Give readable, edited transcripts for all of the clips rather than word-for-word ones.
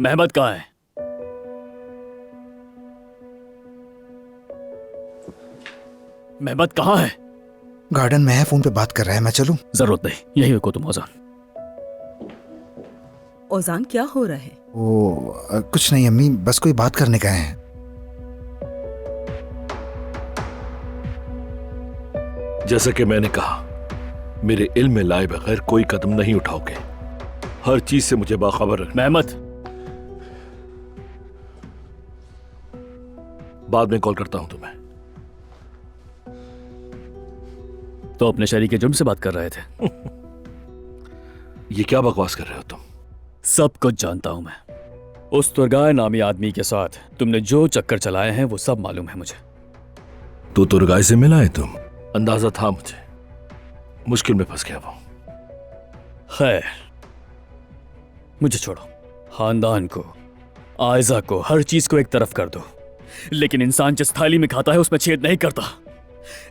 मेहमत कहाँ है? मेहमत कहाँ है? गार्डन में है, फोन पे बात कर रहा है। मैं चलूं? जरूरत नहीं, यही रुको तुम ओजान। ओजान क्या हो रहा है? कुछ नहीं अम्मी, बस कोई बात करने का है। जैसा कि मैंने कहा, मेरे इल्म में लाए बगैर कोई कदम नहीं उठाओगे। हर चीज से मुझे बाखबर रखना। मेहमत, बाद में कॉल करता हूं तुम्हें। तो अपने शरीक जुर्म से बात कर रहे थे? ये क्या बकवास कर रहे हो तुम? सब कुछ जानता हूं मैं। उस तुरगाय नामी आदमी के साथ तुमने जो चक्कर चलाए हैं वो सब मालूम है मुझे। तो तुरगाय से मिला है तुम? अंदाजा था मुझे। मुश्किल में फंस गया वो। खैर, मुझे छोड़ो। खानदान को, आयजा को, हर चीज को एक तरफ कर दो, लेकिन इंसान जिस थाली में खाता है उसमें छेद नहीं करता।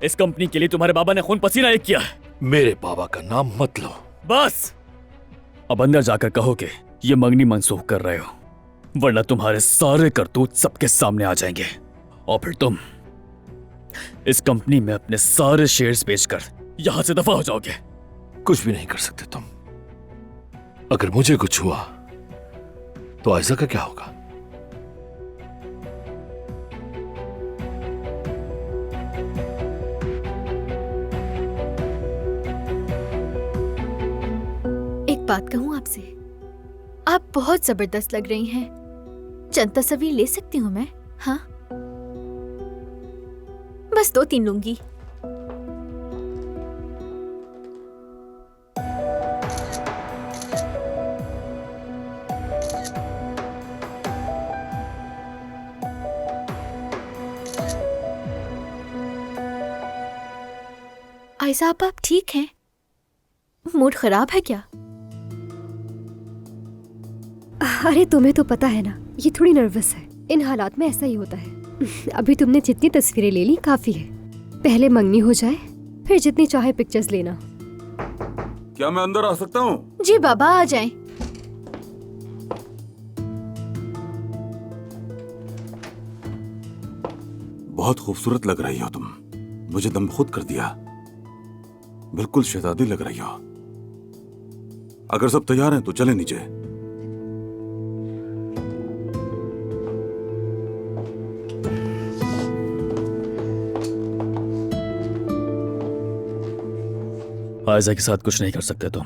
इस कंपनी के लिए तुम्हारे बाबा ने खून पसीना एक किया है। मेरे बाबा का नाम मत लो। बस अब अंदर जाकर कहो कि ये मंगनी मनसूख कर रहे हो, वरना तुम्हारे सारे करतूत सबके सामने आ जाएंगे और फिर तुम इस कंपनी में अपने सारे शेयर्स बेचकर यहां से दफा हो जाओगे। कुछ भी नहीं कर सकते तुम। अगर मुझे कुछ हुआ तो आयजा का क्या होगा? एक बात कहूं आपसे, आप बहुत जबरदस्त लग रही हैं। चंद तस्वीर ले सकती हूँ मैं? हाँ, बस 2-3 लूंगी। आयशा आप ठीक हैं? मूड खराब है क्या? अरे तुम्हें तो पता है ना, ये थोड़ी नर्वस है। इन हालात में ऐसा ही होता है। अभी तुमने जितनी तस्वीरें ले ली काफी है। पहले मंगनी हो जाए, फिर जितनी चाहे पिक्चर्स लेना। क्या मैं अंदर आ सकता हूँ? जी बाबा, आ जाएं। बहुत खूबसूरत लग रही हो तुम। मुझे दम खुद कर दिया। बिल्कुल शहजादी लग रही हो। अगर सब तैयार हैं तो चले नीचे। आयजा के साथ कुछ नहीं कर सकते तुम।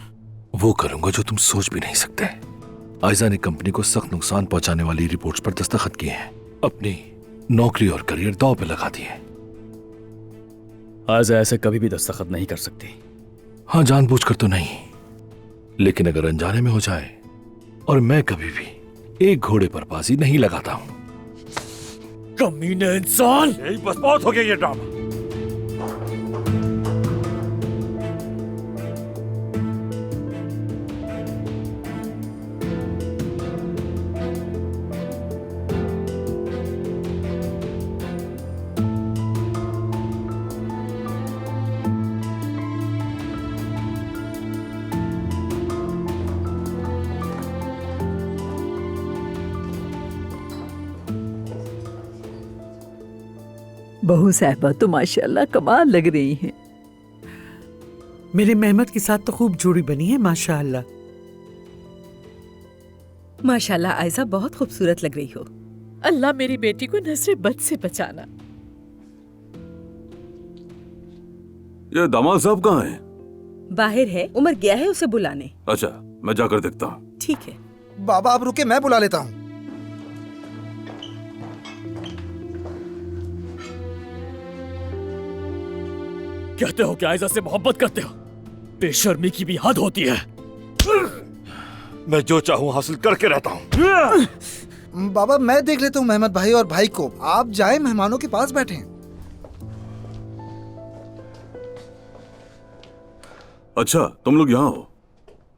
वो करूंगा जो तुम सोच भी नहीं सकते। आयजा ने कंपनी को सख्त नुकसान पहुंचाने वाली रिपोर्ट्स पर दस्तखत किए हैं। अपनी नौकरी और करियर दांव पे लगा दिए। आयजा ऐसे कभी भी दस्तखत नहीं कर सकती। हाँ, जानबूझकर तो नहीं, लेकिन अगर अनजाने में हो जाए, और मैं कभी भी एक घोड़े पर बाजी नहीं लगाता हूं। कमीने इंसान! यही बस बहुत हो गया ये ड्रामा। बहू साहबा तो माशाल्लाह कमाल लग रही हैं। मेरे मेहमत के साथ तो खूब जोड़ी बनी है माशाल्लाह। माशाल्लाह आयशा बहुत खूबसूरत लग रही हो। अल्लाह मेरी बेटी को नजर बद से बचाना। ये दामाद साहब कहाँ हैं? बाहर है, उमर गया है उसे बुलाने। अच्छा, मैं जाकर देखता हूँ। ठीक है। बाबा आप रुके, मैं बुला लेता हूँ। कहते हो कि आयजा से मोहब्बत करते हो? बेशर्मी की भी हद होती है। मैं जो चाहूं हासिल करके रहता हूं। बाबा मैं देख लेता हूँ मेहमत भाई और भाई को। आप जाए, मेहमानों के पास बैठे। अच्छा, तुम लोग यहाँ हो।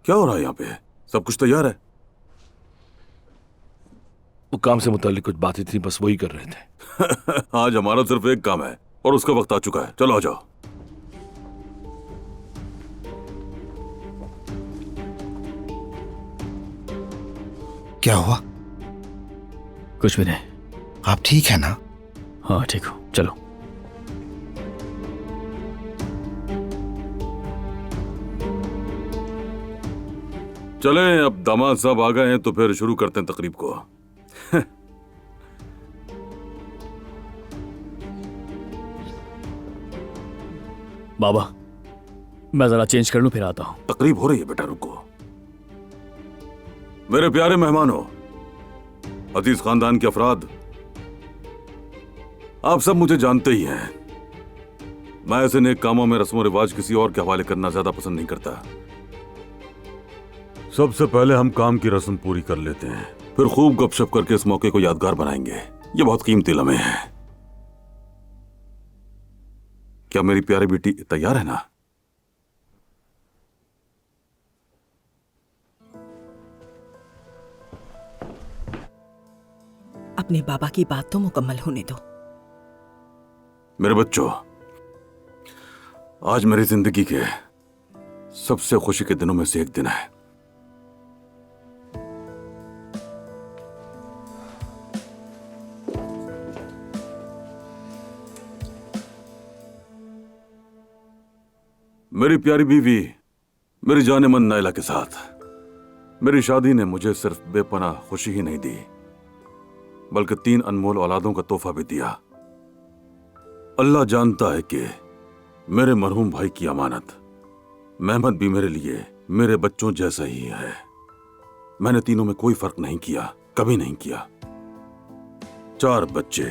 क्या हो रहा है यहाँ पे? सब कुछ तैयार है? वो काम से मुताल्लिक कुछ बातें थी, बस वही कर रहे थे। आज हमारा सिर्फ एक काम है और उसका वक्त आ चुका है। चलो आ जाओ। क्या हुआ? कुछ भी नहीं। आप ठीक है ना? हाँ ठीक हो, चलो। चलें, अब दामाद साहब आ गए हैं तो फिर शुरू करते हैं तकरीब को। बाबा, मैं जरा चेंज कर लूं, फिर आता हूं। तकरीब हो रही है बेटा, रुको। मेरे प्यारे मेहमानों, अजीज खानदान के अफराद, आप सब मुझे जानते ही हैं। मैं ऐसे नेक कामों में रस्म रिवाज किसी और के हवाले करना ज्यादा पसंद नहीं करता। सबसे पहले हम काम की रस्म पूरी कर लेते हैं, फिर खूब गपशप करके इस मौके को यादगार बनाएंगे। ये बहुत कीमती लम्हे हैं। क्या मेरी प्यारी बेटी तैयार है ना? अपने बाबा की बात तो मुकम्मल होने दो। मेरे बच्चों, आज मेरी जिंदगी के सबसे खुशी के दिनों में से एक दिन है। मेरी प्यारी बीवी, मेरी जानेमन नायला के साथ मेरी शादी ने मुझे सिर्फ बेपनाह खुशी ही नहीं दी, बल्कि 3 अनमोल औलादों का तोहफा भी दिया। अल्लाह जानता है कि मेरे मरहूम भाई की अमानत मेहमद भी मेरे लिए मेरे बच्चों जैसा ही है। मैंने तीनों में कोई फर्क नहीं किया, कभी नहीं किया। 4 बच्चे,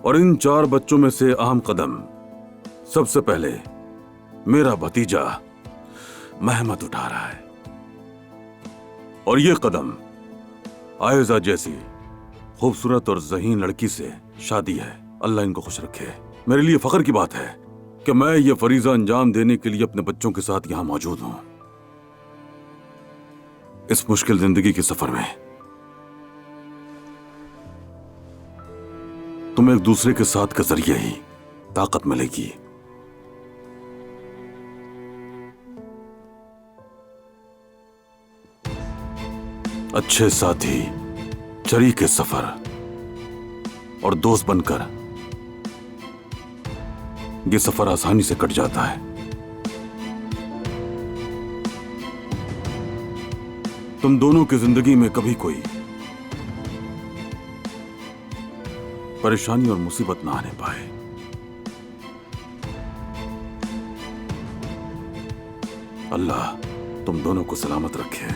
और इन 4 बच्चों में से अहम कदम सबसे पहले मेरा भतीजा मेहमद उठा रहा है। और यह कदम आयजा जैसी खूबसूरत और ज़हीन लड़की से शादी है। अल्लाह इनको खुश रखे। मेरे लिए फख्र की बात है कि मैं ये फरीजा अंजाम देने के लिए अपने बच्चों के साथ यहां मौजूद हूं। इस मुश्किल जिंदगी के सफर में तुम्हें एक दूसरे के साथ के जरिए ही ताकत मिलेगी। अच्छे साथी, शरीके सफर और दोस्त बनकर ये सफर आसानी से कट जाता है। तुम दोनों की जिंदगी में कभी कोई परेशानी और मुसीबत ना आने पाए। अल्लाह तुम दोनों को सलामत रखे।